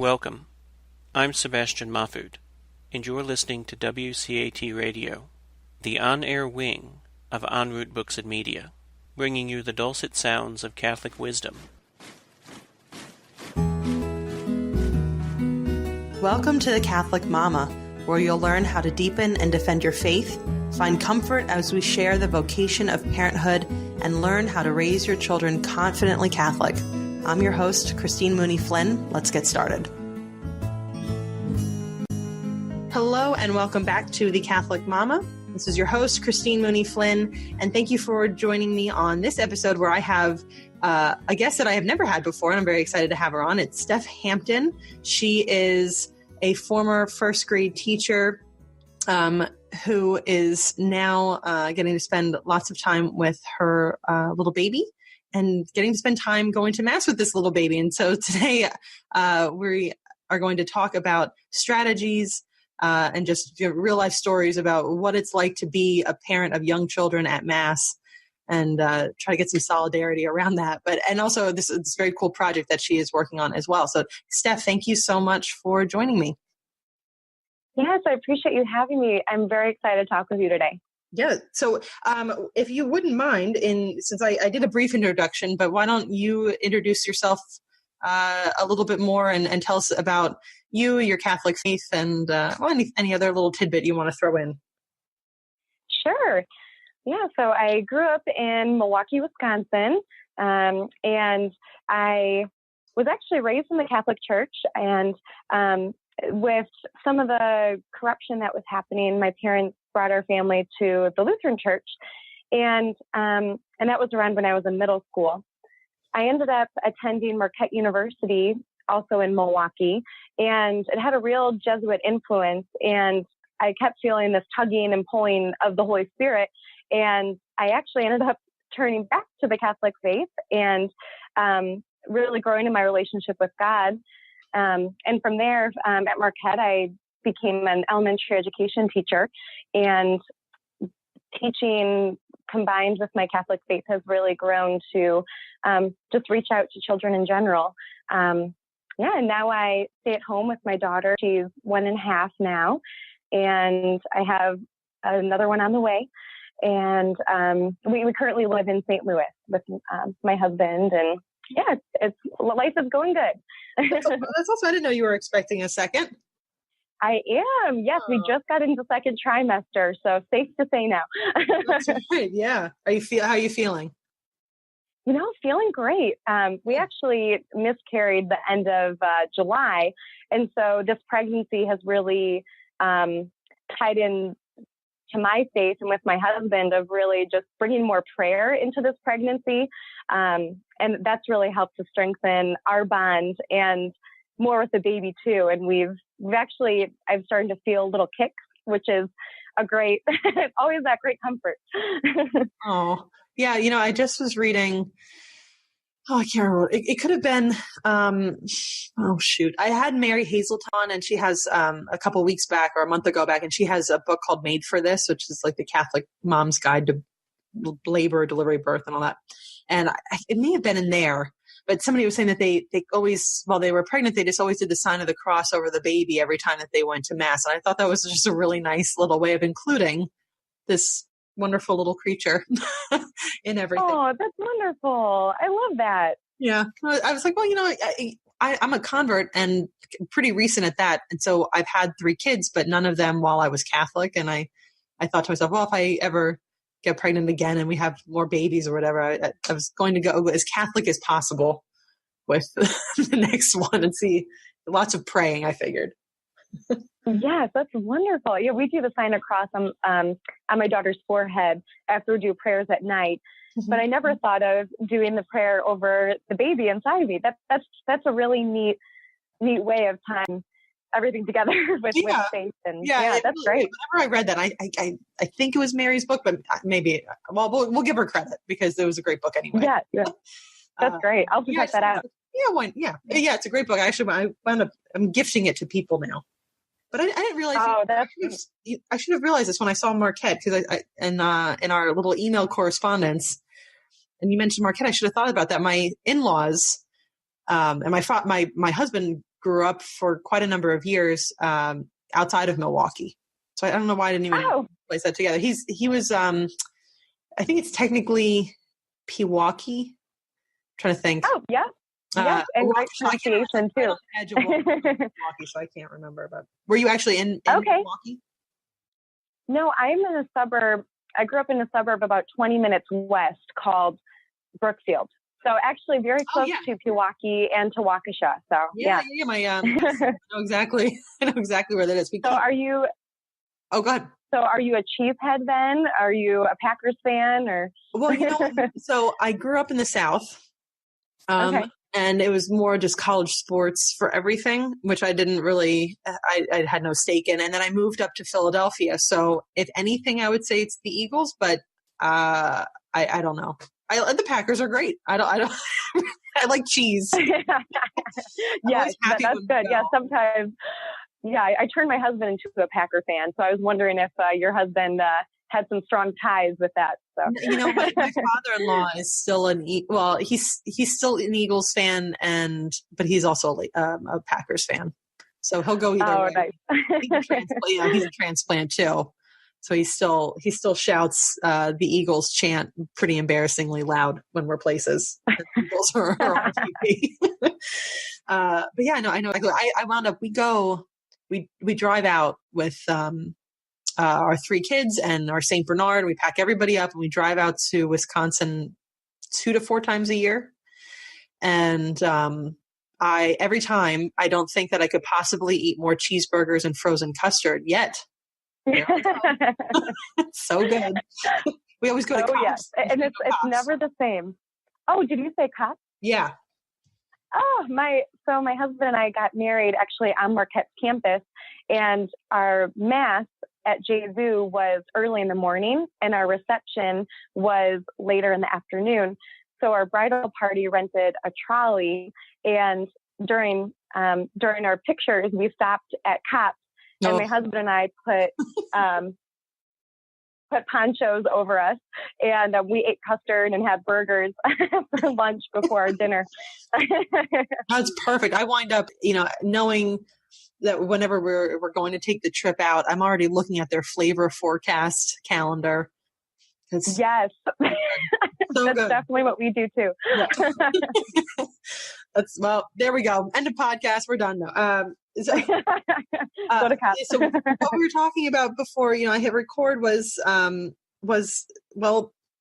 Welcome. I'm Sebastian Mahfood, and you're listening to WCAT Radio, the on-air wing of En Route Books and Media, bringing you the dulcet sounds of Catholic wisdom. Welcome to the Catholic Mama, where you'll learn how to deepen and defend your faith, find comfort as we share the vocation of parenthood, and learn how to raise your children confidently Catholic. I'm your host, Christine Mooney-Flynn. Let's get started. Hello, and welcome back to the Catholic Mama. This is your host, Christine Mooney-Flynn, and thank you for joining me on this episode where I have a guest that I have never had before, and I'm very excited to have her on. It's Steph Hampton. She is a former first grade teacher who is now getting to spend lots of time with her little baby and getting to spend time going to Mass with this little baby. And so today we are going to talk about strategies and just real life stories about what it's like to be a parent of young children at Mass, and try to get some solidarity around that. And also this very cool project that she is working on as well. So Steph, thank you so much for joining me. Yes, I appreciate you having me. I'm very excited to talk with you today. Yeah. So if you wouldn't mind, since I did a brief introduction, but why don't you introduce yourself a little bit more and tell us about you, your Catholic faith, and any other little tidbit you want to throw in. Sure. Yeah. So I grew up in Milwaukee, Wisconsin, and I was actually raised in the Catholic Church. And with some of the corruption that was happening, my parents brought our family to the Lutheran Church, and that was around when I was in middle school. I ended up attending Marquette University, also in Milwaukee, and it had a real Jesuit influence, and I kept feeling this tugging and pulling of the Holy Spirit, and I actually ended up turning back to the Catholic faith and really growing in my relationship with God. And from there, at Marquette, I became an elementary education teacher, and teaching combined with my Catholic faith has really grown to just reach out to children in general. And now I stay at home with my daughter. She's 1.5 now, and I have another one on the way. And we currently live in St. Louis with my husband, and yeah, life is going good. That's also, I didn't know you were expecting a second. I am. Yes, we just got into second trimester, so safe to say now. That's right. Yeah. How are you feeling? Feeling great. We actually miscarried the end of July, and so this pregnancy has really tied in to my faith and with my husband of really just bringing more prayer into this pregnancy. And that's really helped to strengthen our bond and more with the baby too. And I'm starting to feel little kicks, which is always that great comfort. Oh, yeah. I just was reading, I can't remember. It could have been, I had Mary Hazelton, and she has a couple weeks back or a month ago back, and she has a book called Made for This, which is like the Catholic mom's guide to labor, delivery, birth, and all that. And it may have been in there, but somebody was saying that they always, while they were pregnant, they just always did the sign of the cross over the baby every time that they went to Mass. And I thought that was just a really nice little way of including this wonderful little creature in everything. Oh, that's wonderful. I love that. Yeah. I was like, well, I'm a convert and pretty recent at that. And so I've had 3 kids, but none of them while I was Catholic. And I thought to myself, well, if I ever get pregnant again and we have more babies or whatever, I was going to go as Catholic as possible with the next one and see lots of praying, I figured. Yes, that's wonderful. Yeah, we do the sign of cross on my daughter's forehead after we do prayers at night. Mm-hmm. But I never thought of doing the prayer over the baby inside of me. That's a really neat way of tying everything together with faith. And that's great. Whenever I read that, I think it was Mary's book, but maybe we'll give her credit because it was a great book anyway. Yeah. That's great. I'll check that out. Yeah, it's a great book. I'm gifting it to people now. But I didn't realize. I should have realized this when I saw Marquette, because in our little email correspondence, and you mentioned Marquette. I should have thought about that. My in-laws and my husband grew up for quite a number of years outside of Milwaukee. So I don't know why I didn't even place that together. He was, I think it's technically Pewaukee. I'm trying to think. Oh, yeah. Yeah, and right pronunciation too. On the edge of Milwaukee, so I can't remember. But were you actually in Milwaukee? No, I'm in a suburb. I grew up in a suburb about 20 minutes west called Brookfield. So actually very close to Pewaukee and to Waukesha. So yeah. My I know exactly where that is. Are you? Oh, go ahead. So are you a Cheesehead then? Are you a Packers fan or? Well, so I grew up in the South. Okay. And it was more just college sports for everything, which I didn't really, I had no stake in. And then I moved up to Philadelphia. So if anything, I would say it's the Eagles, but I don't know. The Packers are great. I don't, I like cheese. Yeah, that's good. Yeah, sometimes, I turned my husband into a Packer fan. So I was wondering if your husband had some strong ties with that. So my father-in-law is still he's still an Eagles fan, but he's also a Packers fan. So he'll go either way. Nice. He's a transplant too. So he still shouts the Eagles chant pretty embarrassingly loud when we're places. The Eagles are on TV. But yeah, I know. I wound up. We drive out with our 3 kids and our St. Bernard. We pack everybody up and we drive out to Wisconsin 2 to 4 times a year. And every time I don't think that I could possibly eat more cheeseburgers and frozen custard yet. So good. We always go to Cops. Yes. And it's never the same. Oh, did you say Cops? Yeah. Oh, my husband and I got married actually on Marquette's campus, and our mass at JZU was early in the morning and our reception was later in the afternoon. So our bridal party rented a trolley, and during our pictures, we stopped at Cops, and my husband and I put ponchos over us, and we ate custard and had burgers for lunch before our dinner. That's perfect. I wind up, knowing that whenever we're going to take the trip out, I'm already looking at their flavor forecast calendar. Yes. So that's good. Definitely what we do too. Yeah. There we go. End of podcast. We're done now. So what we were talking about before, I hit record was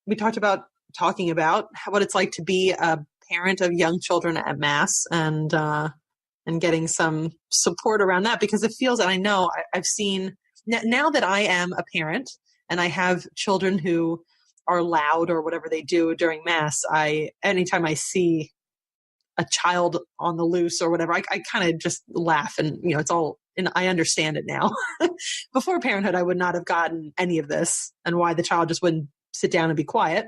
we talked about talking about what it's like to be a parent of young children at Mass and getting some support around that, because it feels, and I know I've seen now that I am a parent and I have children who are loud or whatever they do during Mass, anytime I see a child on the loose or whatever, I kind of just laugh, and it's all, and I understand it now. Before parenthood, I would not have gotten any of this, and why the child just wouldn't sit down and be quiet.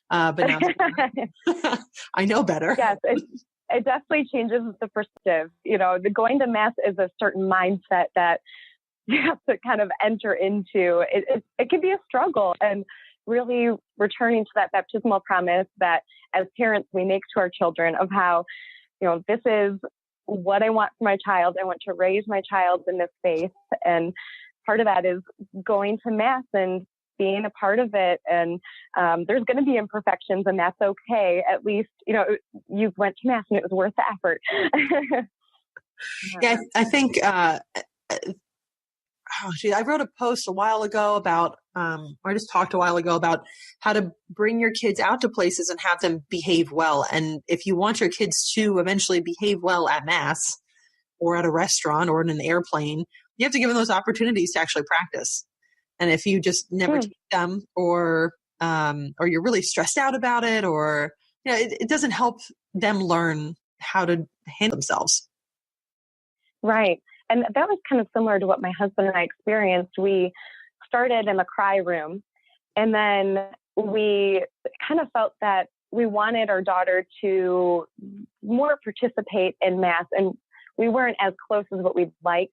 But now I know better. Yes, it definitely changes the perspective. The going to Mass is a certain mindset that you have to kind of enter into. It can be a struggle, and really returning to that baptismal promise that as parents we make to our children of how, this is what I want for my child. I want to raise my child in this faith. And part of that is going to Mass and being a part of it. And there's going to be imperfections, and that's okay. At least, you went to Mass and it was worth the effort. Yeah, I think, I wrote a post a while ago about, or I just talked a while ago about how to bring your kids out to places and have them behave well. And if you want your kids to eventually behave well at Mass or at a restaurant or in an airplane, you have to give them those opportunities to actually practice. And if you just never take them, or you're really stressed out about it, or it doesn't help them learn how to handle themselves. Right. And that was kind of similar to what my husband and I experienced. We started in the cry room, and then we kind of felt that we wanted our daughter to more participate in Mass, and we weren't as close as what we'd like.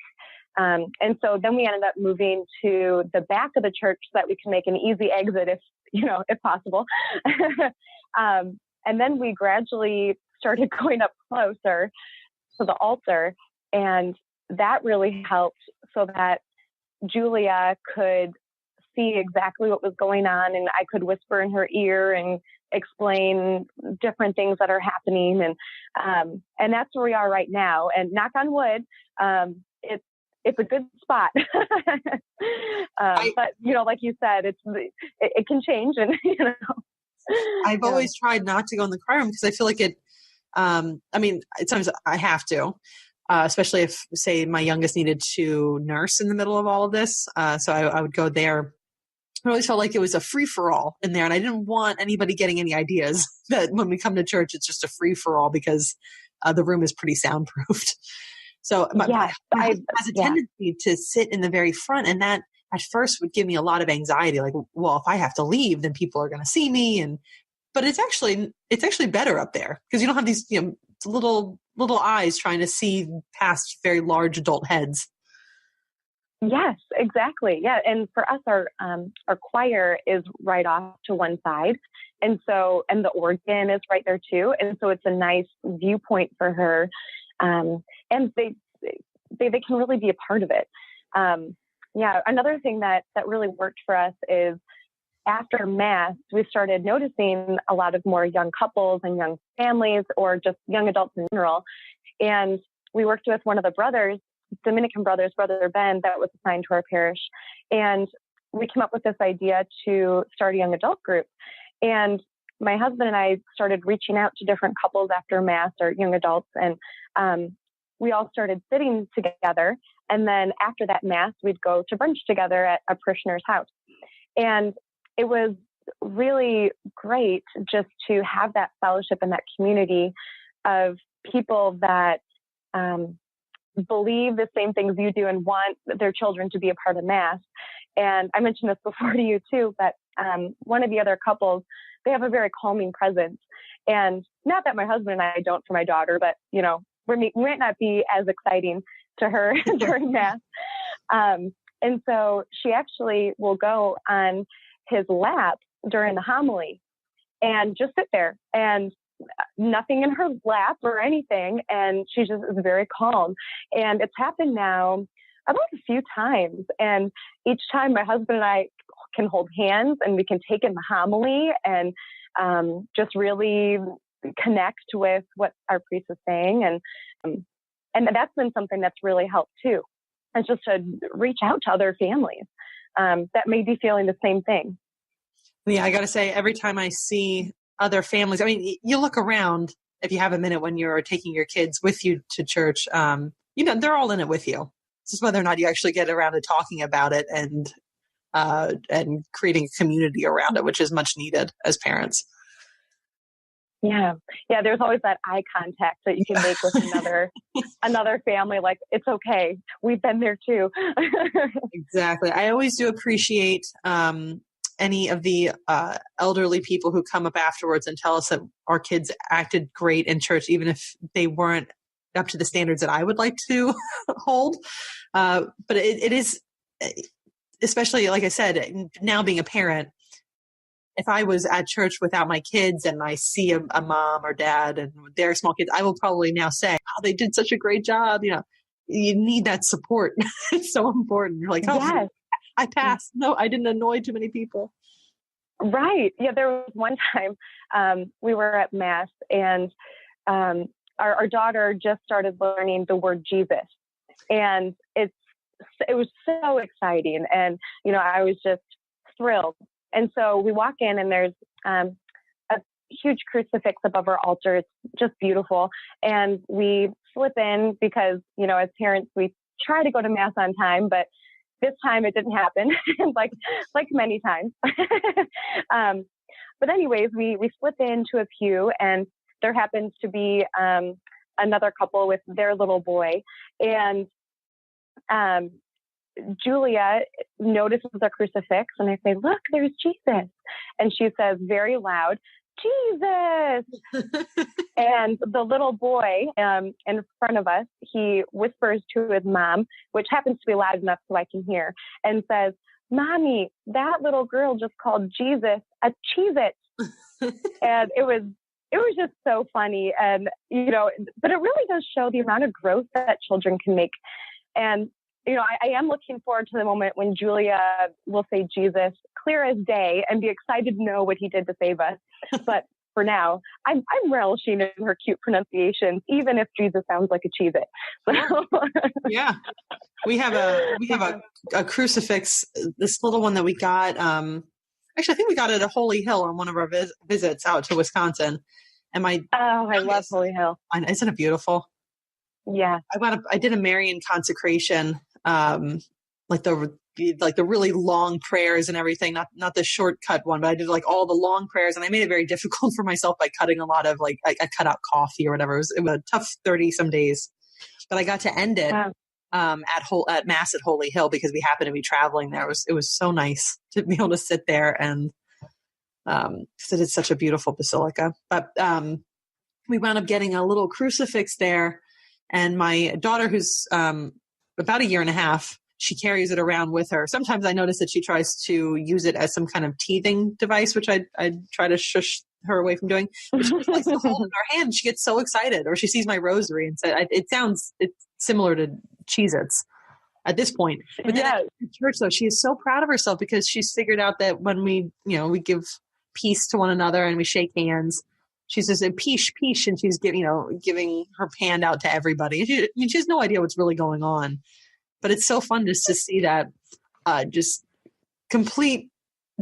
And so then we ended up moving to the back of the church so that we can make an easy exit if possible. And then we gradually started going up closer to the altar. And that really helped so that Julia could see exactly what was going on, and I could whisper in her ear and explain different things that are happening. And that's where we are right now. And knock on wood, it's a good spot. But like you said, it can change, and I've always tried not to go in the choir room because I feel like it. Sometimes I have to, especially if, say, my youngest needed to nurse in the middle of all of this. So I would go there. I always felt like it was a free-for-all in there, and I didn't want anybody getting any ideas that when we come to church, it's just a free-for-all because the room is pretty soundproofed. So my husband has a tendency to sit in the very front, and that at first would give me a lot of anxiety. Like, well, if I have to leave, then people are going to see me. But it's actually better up there because you don't have these little eyes trying to see past very large adult heads. Yes, exactly. Yeah. And for us, our choir is right off to one side. And the organ is right there too. And so it's a nice viewpoint for her. And they can really be a part of it. Another thing that really worked for us is after Mass, we started noticing a lot of more young couples and young families, or just young adults in general. And we worked with one of the brothers, Dominican brothers, Brother Ben, that was assigned to our parish. And we came up with this idea to start a young adult group. And my husband and I started reaching out to different couples after Mass, or young adults. And we all started sitting together. And then after that Mass, we'd go to brunch together at a parishioner's house. And it was really great just to have that fellowship and that community of people that believe the same things you do and want their children to be a part of Mass. And I mentioned this before to you too, but one of the other couples, they have a very calming presence. And not that my husband and I don't for my daughter, but we might not be as exciting to her during Mass. And so she actually will go on his lap during the homily and just sit there, and nothing in her lap or anything. And she just is very calm. And it's happened now about a few times. And each time my husband and I can hold hands and we can take in the homily and just really connect with what our priest is saying. And that's been something that's really helped too. It's just to reach out to other families that may be feeling the same thing. Yeah, I got to say, every time I see other families, I mean, you look around if you have a minute when you're taking your kids with you to church, they're all in it with you. It's just whether or not you actually get around to talking about it and creating a community around it, which is much needed as parents. Yeah. There's always that eye contact that you can make with another family. Like, it's okay. We've been there too. Exactly. I always do appreciate any of the elderly people who come up afterwards and tell us that our kids acted great in church, even if they weren't up to the standards that I would like to hold. But it is, especially, like I said, now being a parent, if I was at church without my kids and I see a mom or dad and their small kids, I will probably now say, oh, they did such a great job. You need that support. It's so important. You're like, oh, yes. I passed. No, I didn't annoy too many people. Right. Yeah. There was one time we were at Mass, and our daughter just started learning the word Jesus. And it was so exciting. And, I was just thrilled. And so we walk in, and there's a huge crucifix above our altar. It's just beautiful. And we slip in because, as parents, we try to go to Mass on time, but this time it didn't happen, like many times. But anyways, we slip into a pew, and there happens to be another couple with their little boy. And Julia notices a crucifix, and I say, look, there's Jesus. And she says very loud, Jesus. And the little boy in front of us, he whispers to his mom, which happens to be loud enough so I can hear, and says, Mommy, that little girl just called Jesus a Cheez-It. And it it was just so funny. And, but it really does show the amount of growth that children can make. And, I am looking forward to the moment when Julia will say Jesus clear as day and be excited to know what he did to save us. But for now, I'm relishing in her cute pronunciations, even if Jesus sounds like a Cheez-It. So. Yeah. We have a crucifix, this little one that we got. Actually, I think we got it at Holy Hill on one of our visits out to Wisconsin. And I love Holy Hill. Isn't it beautiful? Yeah. I did a Marian consecration, like the really long prayers and everything, not the shortcut one, but I did like all the long prayers, and I made it very difficult for myself by cutting a lot of I cut out coffee or whatever. It was a tough 30 some days, but I got to end it at Mass at Holy Hill because we happened to be traveling there. It was so nice to be able to sit there and because it is such a beautiful basilica. But we wound up getting a little crucifix there, and my daughter, who's about a year and a half, she carries it around with her. Sometimes I notice that she tries to use it as some kind of teething device, which I try to shush her away from doing. But she likes to hold it in her hand. She gets so excited. Or she sees my rosary and said, it's similar to Cheez-Its at this point. But then at church, though, she is so proud of herself because she's figured out that when we give peace to one another and we shake hands, she says, peace, peace, and she's giving her hand out to everybody. She has no idea what's really going on. But it's so fun just to see that just complete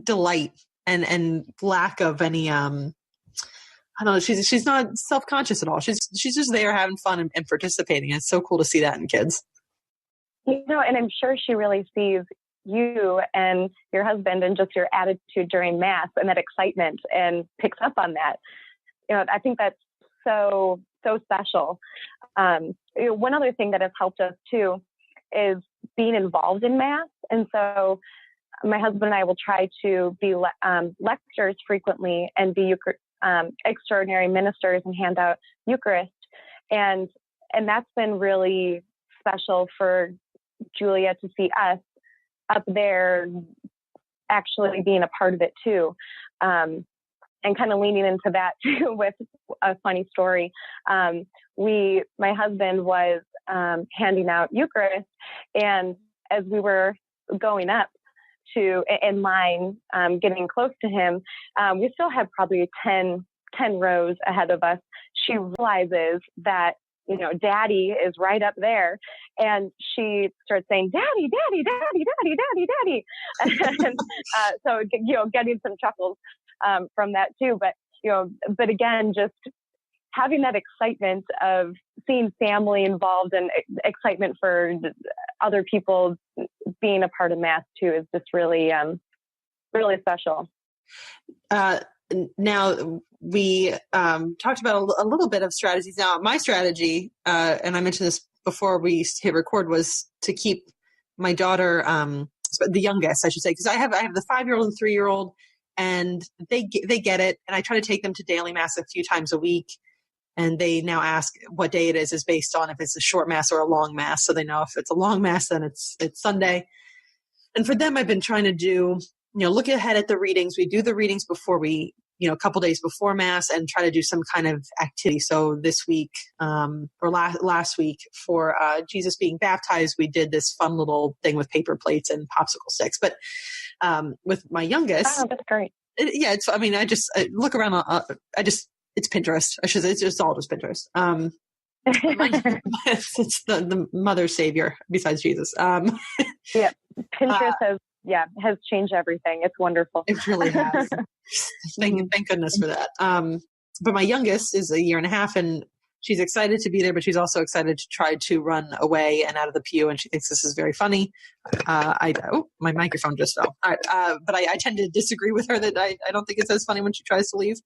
delight and lack of any I don't know, she's not self-conscious at all. She's just there having fun and participating. It's so cool to see that in kids. And I'm sure she really sees you and your husband and just your attitude during Mass and that excitement and picks up on that. I think that's so special. One other thing that has helped us too is being involved in Mass. And so my husband and I will try to be lectors frequently and be extraordinary ministers and hand out Eucharist. And that's been really special for Julia to see us up there actually being a part of it too. And kind of leaning into that too with a funny story. My husband was handing out Eucharist, and as we were going up in line, getting close to him, we still had probably 10 rows ahead of us. She realizes that, Daddy is right up there, and she starts saying, Daddy, Daddy, Daddy, Daddy, Daddy, Daddy. And so, getting some chuckles from that too. But again, just having that excitement of seeing family involved and excitement for other people being a part of Mass too is just really, really special. Now we talked about a little bit of strategies. Now my strategy, and I mentioned this before we hit record, was to keep my daughter, the youngest, I should say, because I have the 5-year-old and 3-year-old, and they get it. And I try to take them to daily Mass a few times a week. And they now ask what day it is based on if it's a short Mass or a long Mass. So they know if it's a long Mass, then it's Sunday. And for them, I've been trying to do, look ahead at the readings. We do the readings before we, a couple days before Mass, and try to do some kind of activity. So this week, or last week for Jesus being baptized, we did this fun little thing with paper plates and popsicle sticks. But with my youngest, oh, that's great. I look around. It's Pinterest. I should say it's all just Pinterest. It's the mother savior besides Jesus. Yeah, Pinterest has changed everything. It's wonderful. It really has. Thank goodness for that. But my youngest is 1.5 years, and she's excited to be there, but she's also excited to try to run away and out of the pew, and she thinks this is very funny. My microphone just fell. All right, but I tend to disagree with her that I don't think it's as funny when she tries to leave.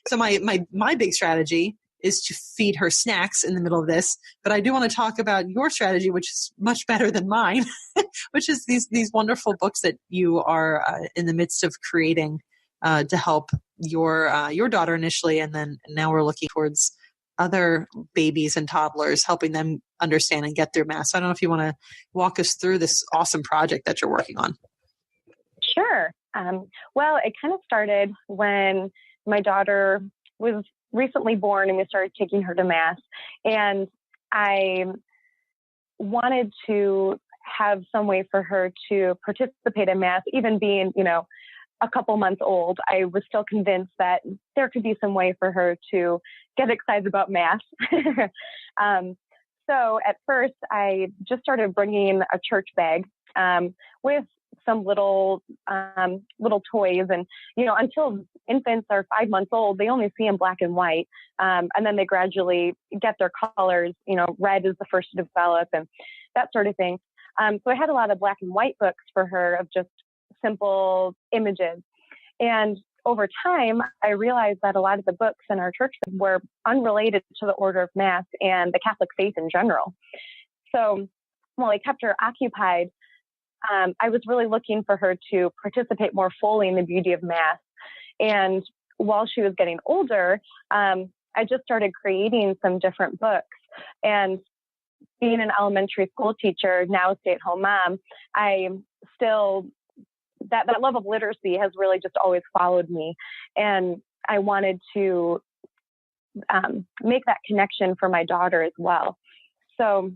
So my big strategy is to feed her snacks in the middle of this. But I do want to talk about your strategy, which is much better than mine, which is these wonderful books that you are in the midst of creating to help your daughter initially, and then now we're looking towards other babies and toddlers, helping them understand and get through Mass. So I don't know if you want to walk us through this awesome project that you're working on. Sure. Well, it kind of started when my daughter was recently born, and we started taking her to Mass. And I wanted to have some way for her to participate in Mass, even being, a couple months old. I was still convinced that there could be some way for her to get excited about Mass. So at first, I just started bringing a church bag with some little toys. And, until infants are 5 months old, they only see in black and white. And then they gradually get their colors. Red is the first to develop and that sort of thing. So I had a lot of black and white books for her of just simple images. And over time, I realized that a lot of the books in our church were unrelated to the order of Mass and the Catholic faith in general. So while I kept her occupied, I was really looking for her to participate more fully in the beauty of Mass. And while she was getting older, I just started creating some different books. And being an elementary school teacher, now a stay-at-home mom, I still, that love of literacy has really just always followed me. And I wanted to make that connection for my daughter as well. So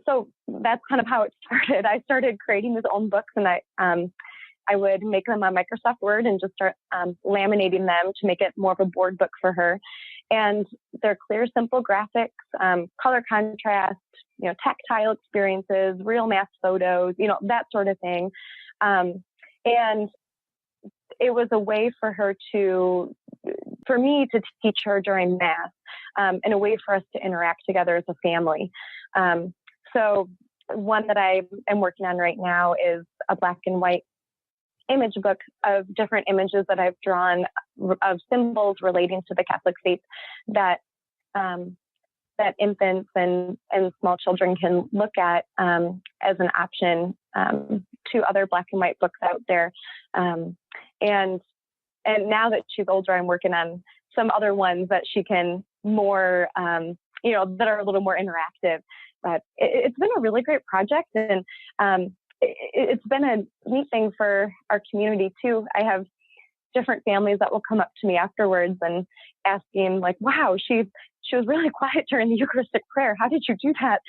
so that's kind of how it started. I started creating these own books, and I would make them on Microsoft Word and just start laminating them to make it more of a board book for her. And they're clear, simple graphics, color contrast, tactile experiences, real Mass photos, that sort of thing. And it was a way for me to teach her during Mass, and a way for us to interact together as a family. So one that I am working on right now is a black and white image book of different images that I've drawn of symbols relating to the Catholic faith that infants and small children can look at as an option to other black and white books out there. And now that she's older, I'm working on some other ones that she can more, that are a little more interactive. But it's been a really great project, and it's been a neat thing for our community too. I have different families that will come up to me afterwards and asking, like, wow, she was really quiet during the Eucharistic prayer. How did you do that?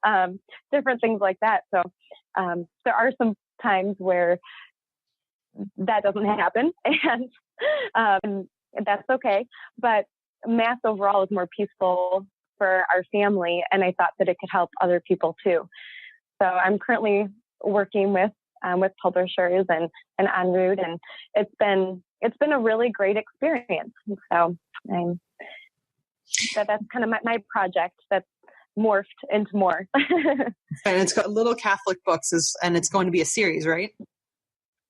And, different things like that. So there are some times where that doesn't happen, and that's okay. But Mass overall is more peaceful for our family, and I thought that it could help other people too. So I'm currently working with publishers and en route, and it's been a really great experience. So that's kind of my project that's morphed into more. And it's got Little Catholic Books, and it's going to be a series, right?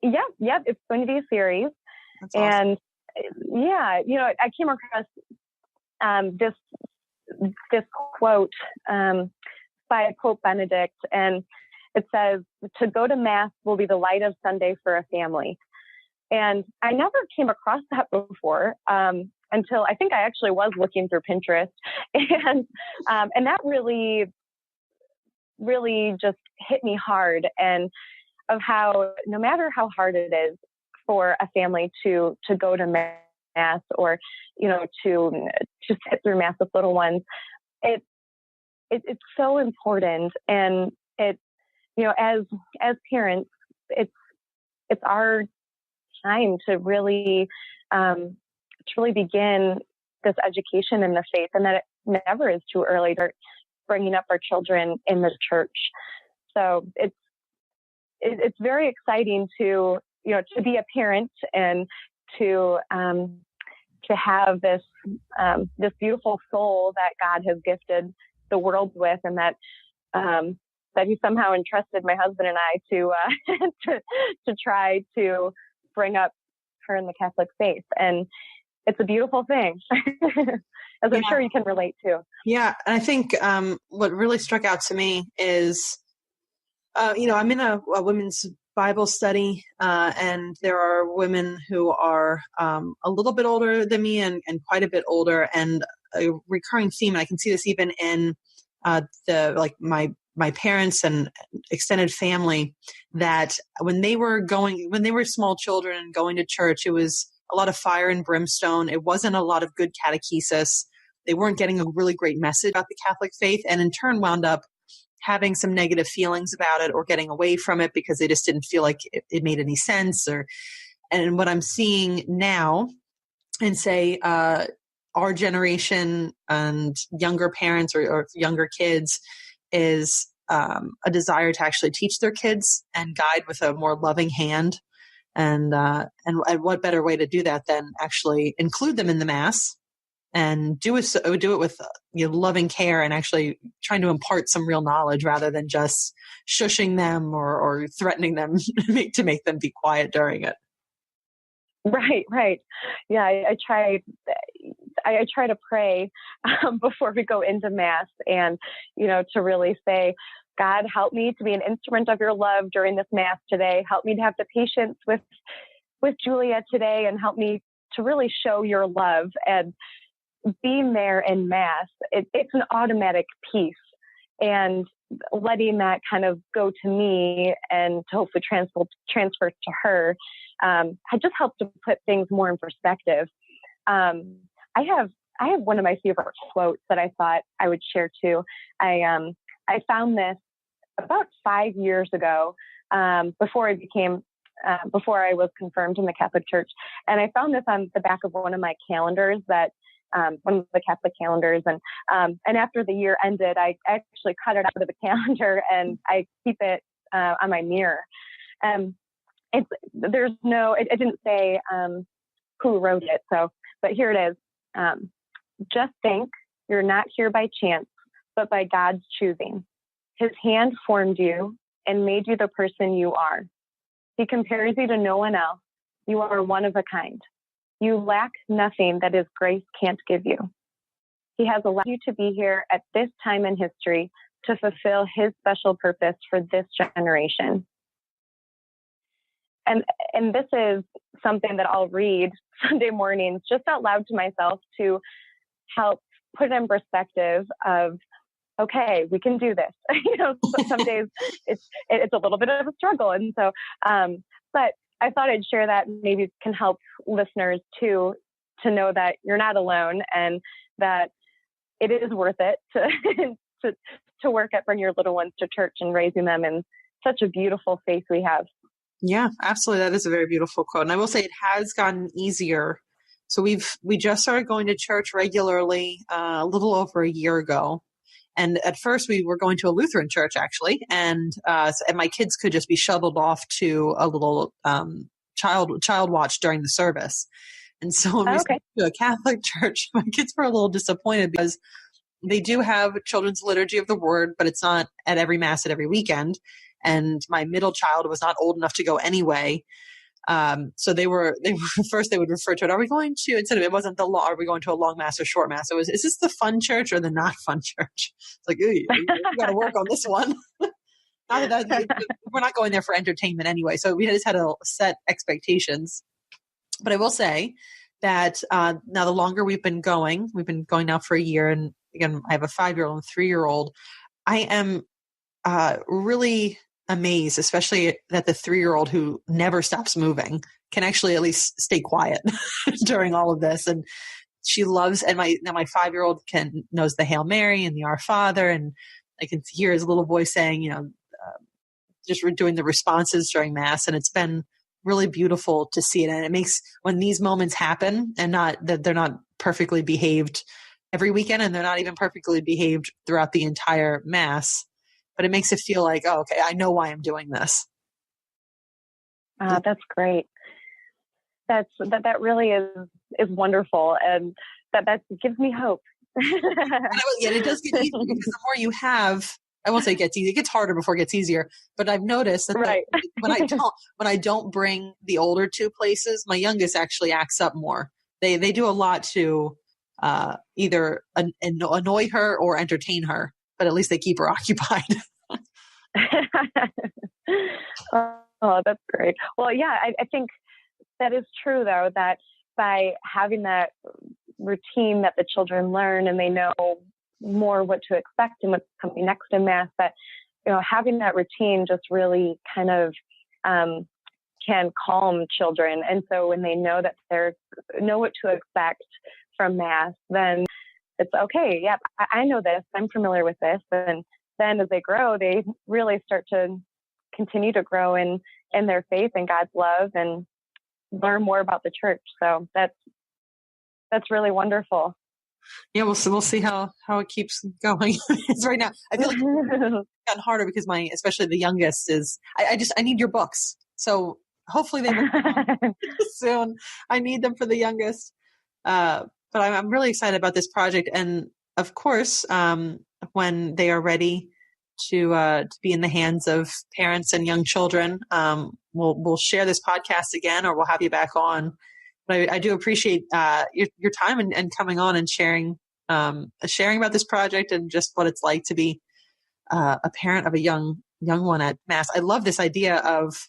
Yep. It's going to be a series. That's awesome. And I came across this quote by Pope Benedict, and it says, "To go to Mass will be the light of Sunday for a family." And I never came across that before until I think I actually was looking through Pinterest, and that really, really just hit me hard, and of how no matter how hard it is for a family to go to Mass or to sit through Mass with little ones, it's so important. And it as parents, it's our time to really begin this education in the faith, and that it never is too early to bringing up our children in the church. So it's very exciting to be a parent and to have this beautiful soul that God has gifted the world with, and that He somehow entrusted my husband and I to try to bring up her in the Catholic faith. And it's a beautiful thing, as I'm sure you can relate to. Yeah. And I think what really struck out to me is, I'm in a women's Bible study, and there are women who are a little bit older than me and quite a bit older. And a recurring theme, and I can see this even in my parents and extended family, that when they were small children and going to church, it was a lot of fire and brimstone. It wasn't a lot of good catechesis. They weren't getting a really great message about the Catholic faith, and in turn wound up having some negative feelings about it or getting away from it because they just didn't feel like it made any sense. And what I'm seeing now in, say, our generation and younger parents or younger kids is a desire to actually teach their kids and guide with a more loving hand. And what better way to do that than actually include them in the Mass and do it with loving care and actually trying to impart some real knowledge rather than just shushing them or threatening them to make them be quiet during it. Right. Yeah, I try to pray before we go into Mass, and to really say, God, help me to be an instrument of your love during this Mass today. Help me to have the patience with Julia today, and help me to really show your love. And being there in Mass, it's an automatic piece, and letting that kind of go to me and to hopefully transfer to her, had just helped to put things more in perspective. I have one of my favorite quotes that I thought I would share too. I found this about 5 years ago, before I was confirmed in the Catholic Church, and I found this on the back of one of my calendars one of the Catholic calendars. And after the year ended, I actually cut it out of the calendar and I keep it on my mirror. It didn't say who wrote it. But here it is. Just think you're not here by chance, but by God's choosing. His hand formed you and made you the person you are. He compares you to no one else. You are one of a kind. You lack nothing that His grace can't give you. He has allowed you to be here at this time in history to fulfill His special purpose for this generation. And this is something that I'll read Sunday mornings just out loud to myself to help put it in perspective of, okay, we can do this. Some days it's a little bit of a struggle. And so, but I thought I'd share that. Maybe it can help listeners too, to know that you're not alone and that it is worth it to work at bringing your little ones to church and raising them in such a beautiful faith we have. Yeah, absolutely. That is a very beautiful quote. And I will say it has gotten easier. So we just started going to church regularly a little over a year ago. And at first we were going to a Lutheran church actually. And my kids could just be shuttled off to a little child watch during the service. And so when we went to a Catholic church, my kids were a little disappointed because they do have children's liturgy of the word, but it's not at every Mass at every weekend. And my middle child was not old enough to go anyway. So they were first they would refer to it. Are we going to, instead of it wasn't are we going to a long Mass or short Mass? It was, is this the fun church or the not fun church? It's like, ooh, you got to work on this one. We're not going there for entertainment anyway. So we just had to set expectations. But I will say that now the longer we've been going now for a year. And again, I have a 5-year-old and 3-year-old. I am really amazed, especially that the 3-year-old who never stops moving can actually at least stay quiet during all of this. And she loves, and my 5-year-old knows the Hail Mary and the Our Father. And I can hear his little voice saying, just doing the responses during Mass. And it's been really beautiful to see it. And it makes, when these moments happen, and not that they're not perfectly behaved every weekend, and they're not even perfectly behaved throughout the entire Mass, but it makes it feel like, oh, okay, I know why I'm doing this. That's great. That really is wonderful, and that gives me hope. Yeah, it does get easier because the more you have, I won't say it gets easy. It gets harder before it gets easier. But I've noticed that when I don't bring the older two places, my youngest actually acts up more. They do a lot to either annoy her or entertain her, but at least they keep her occupied. Oh, that's great. Well, yeah, I think that is true, though, that by having that routine that the children learn and they know more what to expect and what's coming next in Mass, that, having that routine just really kind of can calm children. And so when they know that know what to expect from Mass, then it's okay. Yep, I know this. I'm familiar with this. And then as they grow, they really start to continue to grow in their faith and God's love and learn more about the church. So that's really wonderful. Yeah, we'll see how it keeps going. It's right now, I feel like it's gotten harder because especially the youngest is, I need your books. So hopefully they will come soon. I need them for the youngest. But I'm really excited about this project. And of course, when they are ready to be in the hands of parents and young children, we'll share this podcast again, or we'll have you back on. But I do appreciate your time and coming on and sharing about this project and just what it's like to be a parent of a young one at Mass. I love this idea of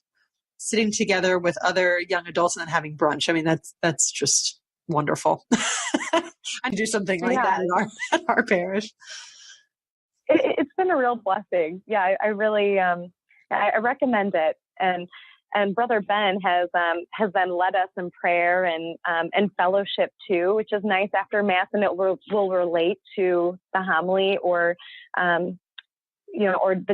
sitting together with other young adults and then having brunch. I mean, that's just wonderful. I do something like that at our parish. It's been a real blessing. Yeah, I really I recommend it. And Brother Ben has then led us in prayer and fellowship too, which is nice after Mass, and it will relate to the homily or or the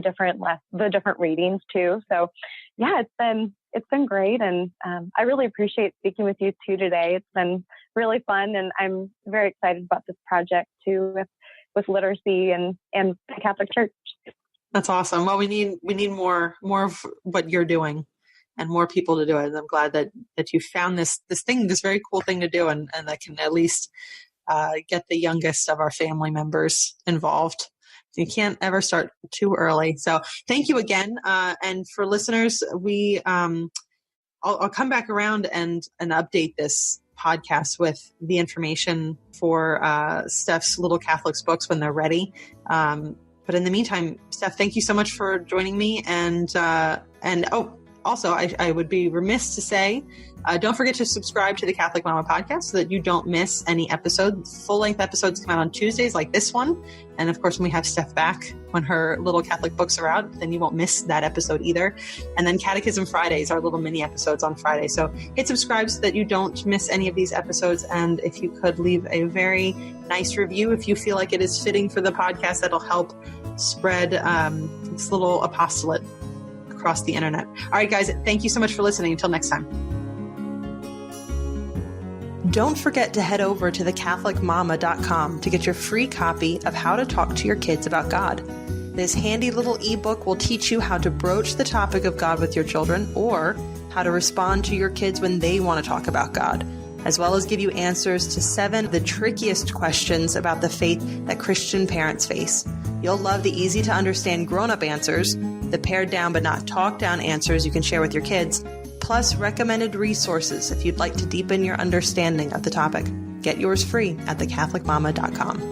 different readings too. So yeah, it's been great, and I really appreciate speaking with you too today. It's been really fun, and I'm very excited about this project too with literacy and the Catholic Church. That's awesome. Well, we need more of what you're doing and more people to do it. And I'm glad that you found this very cool thing to do, and that can at least get the youngest of our family members involved. You can't ever start too early. So thank you again. And for listeners, I'll come back around and update this podcast with the information for Steph's Little Catholics books when they're ready. But in the meantime, Steph, thank you so much for joining me. And also, I would be remiss to say, don't forget to subscribe to the Catholic Mama podcast so that you don't miss any episodes. Full-length episodes come out on Tuesdays like this one. And of course, when we have Steph back, when her Little Catholic books are out, then you won't miss that episode either. And then Catechism Fridays, our little mini episodes on Friday. So hit subscribe so that you don't miss any of these episodes. And if you could leave a very nice review, if you feel like it is fitting for the podcast, that'll help spread this little apostolate across the internet. All right, guys, thank you so much for listening. Until next time. Don't forget to head over to thecatholicmama.com to get your free copy of How to Talk to Your Kids About God. This handy little ebook will teach you how to broach the topic of God with your children, or how to respond to your kids when they want to talk about God, as well as give you answers to 7 of the trickiest questions about the faith that Christian parents face. You'll love the easy to understand grown-up answers, the pared down but not talked down answers you can share with your kids, plus recommended resources if you'd like to deepen your understanding of the topic. Get yours free at thecatholicmama.com.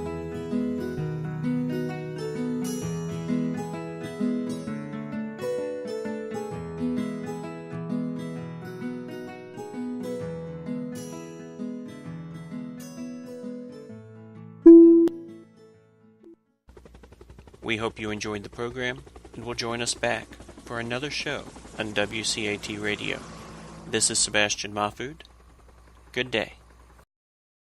We hope you enjoyed the program and will join us back for another show on WCAT Radio. This is Sebastian Mahfood. Good day.